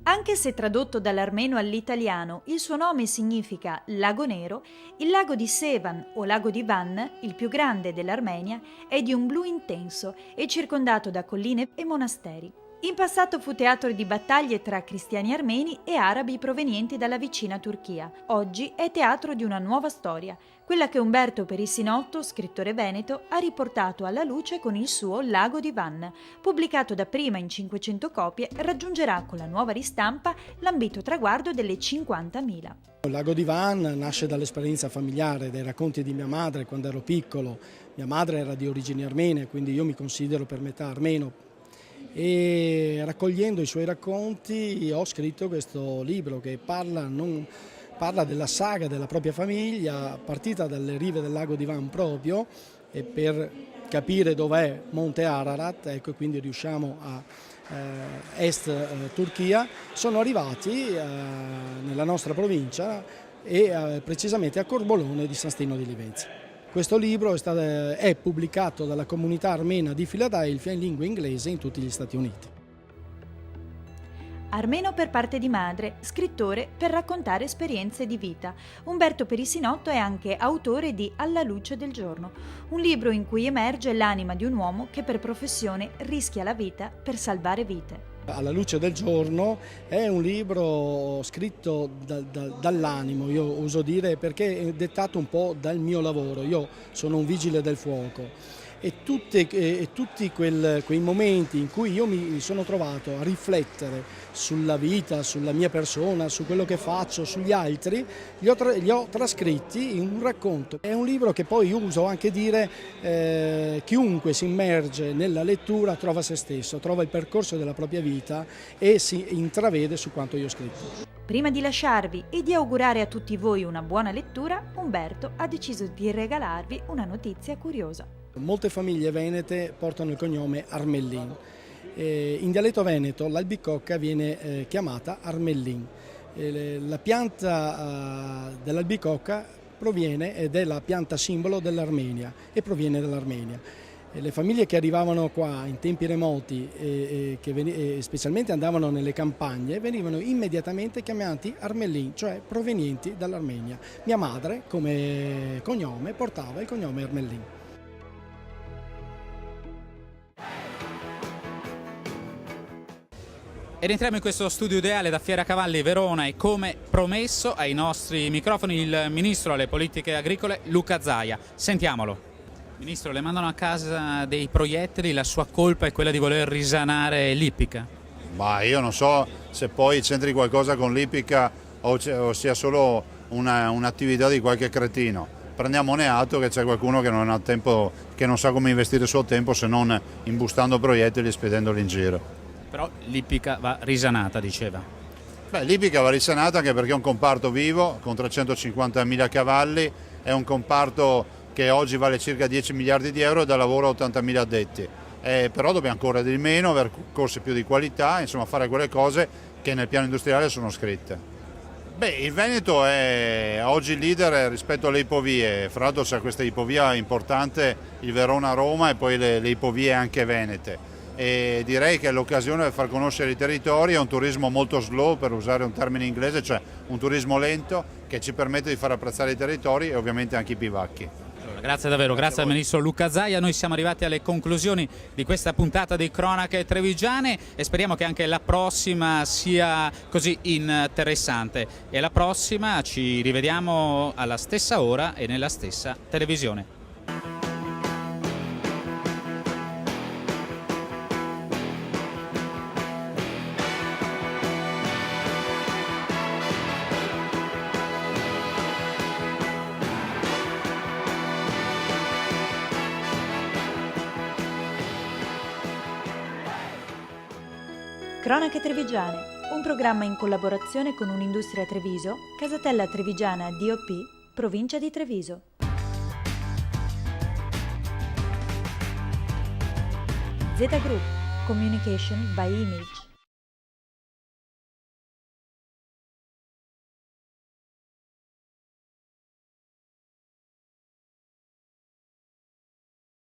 Anche se tradotto dall'armeno all'italiano, il suo nome significa Lago Nero, il lago di Sevan o lago di Van, il più grande dell'Armenia, è di un blu intenso e circondato da colline e monasteri. In passato fu teatro di battaglie tra cristiani armeni e arabi provenienti dalla vicina Turchia. Oggi è teatro di una nuova storia, quella che Umberto Perissinotto, scrittore veneto, ha riportato alla luce con il suo Lago di Van. Pubblicato dapprima in 500 copie, raggiungerà con la nuova ristampa l'ambito traguardo delle 50.000. Il Lago di Van nasce dall'esperienza familiare, dai racconti di mia madre quando ero piccolo. Mia madre era di origini armene, quindi io mi considero per metà armeno. E raccogliendo i suoi racconti ho scritto questo libro che parla della saga della propria famiglia, partita dalle rive del lago di Van proprio, e per capire dov'è Monte Ararat, ecco, e quindi riusciamo a est Turchia, sono arrivati nella nostra provincia e precisamente a Corbolone di San Stino di Livenza. Questo libro è pubblicato dalla comunità armena di Filadelfia in lingua inglese in tutti gli Stati Uniti. Armeno per parte di madre, scrittore per raccontare esperienze di vita, Umberto Perissinotto è anche autore di Alla luce del giorno, un libro in cui emerge l'anima di un uomo che per professione rischia la vita per salvare vite. Alla luce del giorno è un libro scritto dall'animo, io oso dire, perché è dettato un po' dal mio lavoro. Io sono un vigile del fuoco e tutti quei momenti in cui io mi sono trovato a riflettere sulla vita, sulla mia persona, su quello che faccio, sugli altri, li ho trascritti in un racconto. È un libro che poi uso anche dire chiunque si immerge nella lettura trova se stesso, trova il percorso della propria vita e si intravede su quanto io ho scritto. Prima di lasciarvi e di augurare a tutti voi una buona lettura, Umberto ha deciso di regalarvi una notizia curiosa. Molte famiglie venete portano il cognome Armellin. In dialetto veneto l'albicocca viene chiamata Armellin. La pianta dell'albicocca proviene ed è la pianta simbolo dell'Armenia e proviene dall'Armenia. Le famiglie che arrivavano qua in tempi remoti che specialmente andavano nelle campagne venivano immediatamente chiamati Armellin, cioè provenienti dall'Armenia. Mia madre come cognome portava il cognome Armellin. Ed entriamo in questo studio ideale da Fiera Cavalli Verona e come promesso ai nostri microfoni il Ministro alle Politiche Agricole Luca Zaia. Sentiamolo. Ministro, le mandano a casa dei proiettili, la sua colpa è quella di voler risanare l'ippica? Ma io non so se poi c'entri qualcosa con l'ippica o sia solo un'attività di qualche cretino. Prendiamone atto che c'è qualcuno che non ha tempo, che non sa come investire il suo tempo se non imbustando proiettili e spedendoli in giro. Però l'ippica va risanata, diceva. L'ippica va risanata anche perché è un comparto vivo con 350.000 cavalli, è un comparto che oggi vale circa 10 miliardi di euro e dà lavoro a 80.000 addetti. Però dobbiamo correre di meno, avere corsi più di qualità, insomma fare quelle cose che nel piano industriale sono scritte. Il Veneto è oggi leader rispetto alle ipovie, fra l'altro c'è questa ipovia importante, il Verona-Roma e poi le ipovie anche venete. E direi che è l'occasione per far conoscere i territori, è un turismo molto slow, per usare un termine inglese, cioè un turismo lento che ci permette di far apprezzare i territori e ovviamente anche i bivacchi. Grazie davvero, grazie al Ministro Luca Zaia. Noi siamo arrivati alle conclusioni di questa puntata di Cronache Trevigiane e speriamo che anche la prossima sia così interessante. E alla prossima ci rivediamo alla stessa ora e nella stessa televisione. Cronache Trevigiane, un programma in collaborazione con Un'Industria Treviso, Casatella Trevigiana DOP, provincia di Treviso. Z Group, Communication by Image.